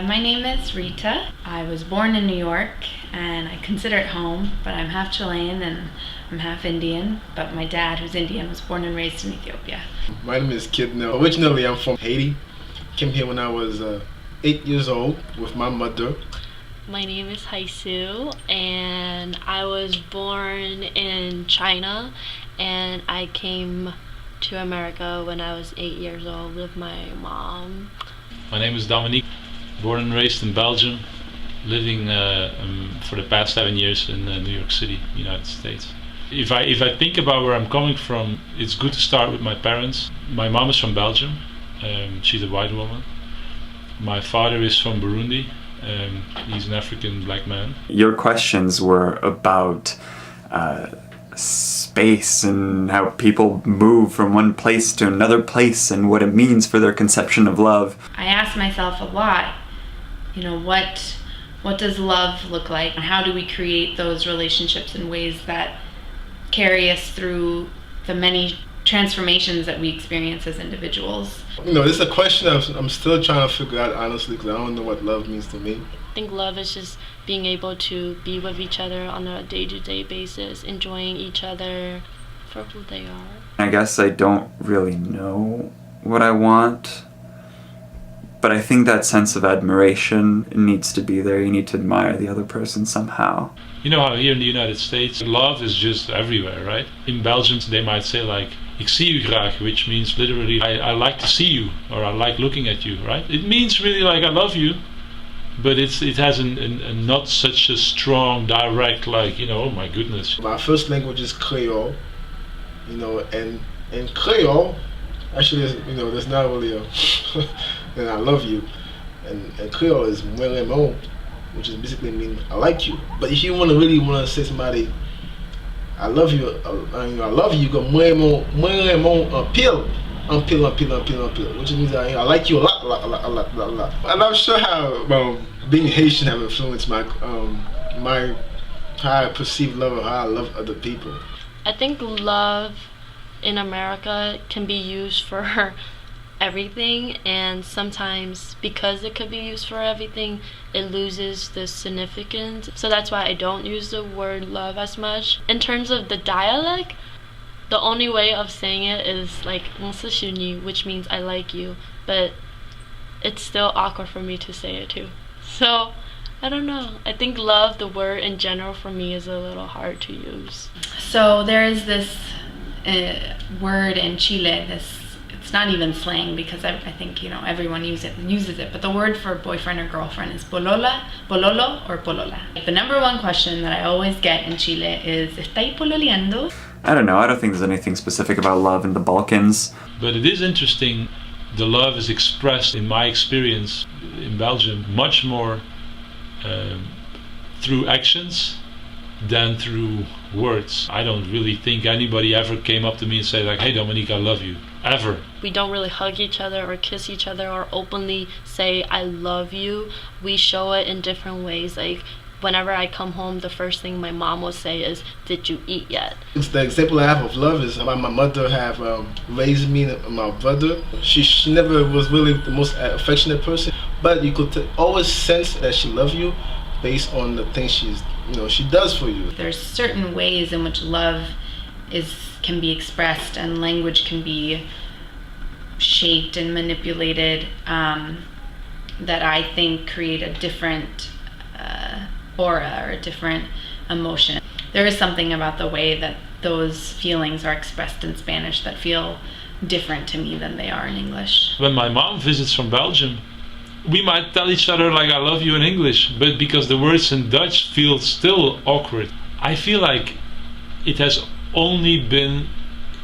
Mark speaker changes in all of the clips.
Speaker 1: My name is Rita. I was born in New York and I consider it home, but I'm half Chilean and I'm half Indian, but my dad, who's Indian, was born and raised in Ethiopia.
Speaker 2: My name is Kid. Now, originally I'm from Haiti. Came here when I was 8 years old with my mother.
Speaker 3: My name is Haisu and I was born in China and I came to America when I was 8 years old with my mom.
Speaker 4: My name is Dominique, born and raised in Belgium, living for the past 7 years in New York City, United States. If I think about where I'm coming from, it's good to start with my parents. My mom is from Belgium, she's a white woman. My father is from Burundi, he's an African black man.
Speaker 5: Your questions were about space and how people move from one place to another place and what it means for their conception of love.
Speaker 1: I ask myself a lot, what does love look like? And how do we create those relationships in ways that carry us through the many transformations that we experience as individuals?
Speaker 2: This is a question I'm still trying to figure out, honestly, because I don't know what love means to me.
Speaker 3: I think love is just being able to be with each other on a day-to-day basis, enjoying each other for who they are.
Speaker 5: I guess I don't really know what I want, but I think that sense of admiration needs to be there. You need to admire the other person somehow.
Speaker 4: You know how here in the United States, love is just everywhere, right? In Belgium, they might say like, ik zie u graag, which means literally, I like to see you, or I like looking at you, right? It means really like, I love you, but it has a not such a strong, direct, like, oh my goodness.
Speaker 2: My first language is Creole, and Creole, actually, there's not really a, and I love you, and Creole is moi l'aime, which is basically mean I like you. But if you really want to say somebody, I love you, I love you, you go moi l'aime en pile, which means I like you a lot. And I'm sure how being Haitian have influenced my how I perceive love or how I love other people.
Speaker 3: I think love in America can be used for everything, and sometimes because it could be used for everything, it loses the significance. So that's why I don't use the word love as much. In terms of the dialect, the only way of saying it is like 我是喜欢你, which means I like you, but it's still awkward for me to say it too. So I don't know. I think love, the word in general, for me is a little hard to use.
Speaker 1: So there is this word in Chile, it's not even slang because I think everyone uses it, but the word for boyfriend or girlfriend is bololo or polola. The number one question that I always get in Chile is ¿Estáis pololeando?
Speaker 5: I don't know, I don't think there's anything specific about love in the Balkans.
Speaker 4: But it is interesting, the love is expressed, in my experience in Belgium, much more through actions than through words. I don't really think anybody ever came up to me and said like, hey Dominique, I love you, ever.
Speaker 3: We don't really hug each other or kiss each other or openly say I love you. We show it in different ways. Like whenever I come home, the first thing my mom will say is, did you eat yet?
Speaker 2: It's the example I have of love is my mother have raised me and my brother. She never was really the most affectionate person, but you could always sense that she loves you based on the things she does for you.
Speaker 1: There's certain ways in which love can be expressed and language can be shaped and manipulated that I think create a different aura or a different emotion. There is something about the way that those feelings are expressed in Spanish that feel different to me than they are in English.
Speaker 4: When my mom visits from Belgium, we might tell each other like I love you in English, but because the words in Dutch feel still awkward. I feel like it has only been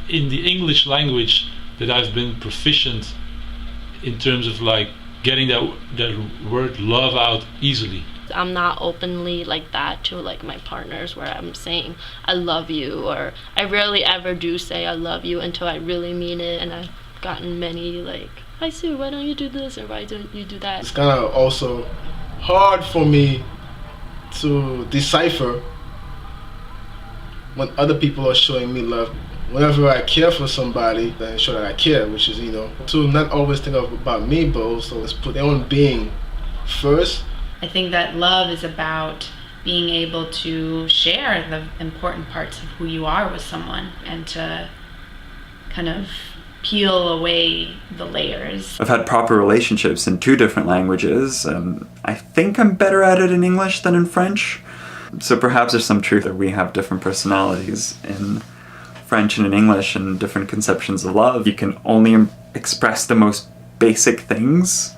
Speaker 4: in the English language that I've been proficient in terms of like getting that word love out easily.
Speaker 3: I'm not openly like that to like my partners where I'm saying I love you, or I rarely ever do say I love you until I really mean it, and I've gotten many like, hi Sue, why don't you do this, or why don't you do that?
Speaker 2: It's kind of also hard for me to decipher when other people are showing me love. Whenever I care for somebody, then show that I care, which is, to not always think about me, but also let's put their own being first.
Speaker 1: I think that love is about being able to share the important parts of who you are with someone and to kind of peel away the layers.
Speaker 5: I've had proper relationships in 2 different languages, and I think I'm better at it in English than in French. So perhaps there's some truth that we have different personalities in French and in English and different conceptions of love. You can only express the most basic things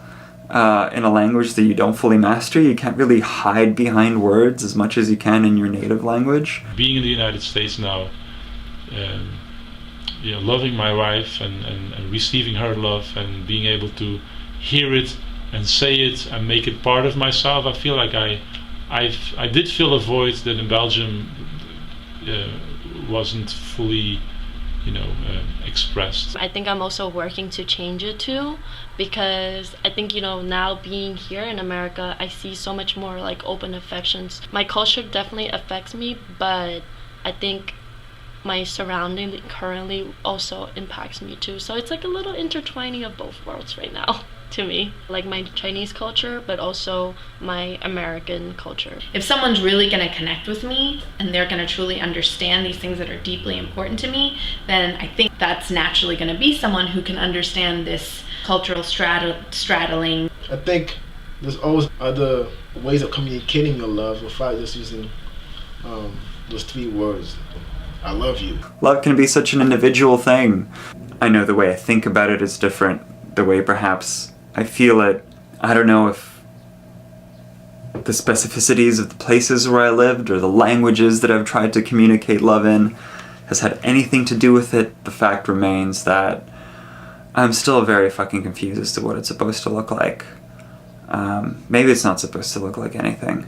Speaker 5: in a language that you don't fully master. You can't really hide behind words as much as you can in your native language.
Speaker 4: Being in the United States now, loving my wife and receiving her love and being able to hear it and say it and make it part of myself, I feel like I did fill a void that in Belgium wasn't fully expressed.
Speaker 3: I think I'm also working to change it too, because I think now being here in America, I see so much more like open affections. My culture definitely affects me, but I think my surrounding currently also impacts me too. So it's like a little intertwining of both worlds right now to me, like my Chinese culture but also my American culture.
Speaker 1: If someone's really going to connect with me and they're going to truly understand these things that are deeply important to me, then I think that's naturally going to be someone who can understand this cultural straddling.
Speaker 2: I think there's always other ways of communicating your love without just using those 3 words. I love you.
Speaker 5: Love can be such an individual thing. I know the way I think about it is different. The way perhaps I feel it, I don't know if the specificities of the places where I lived or the languages that I've tried to communicate love in has had anything to do with it. The fact remains that I'm still very fucking confused as to what it's supposed to look like. Maybe it's not supposed to look like anything.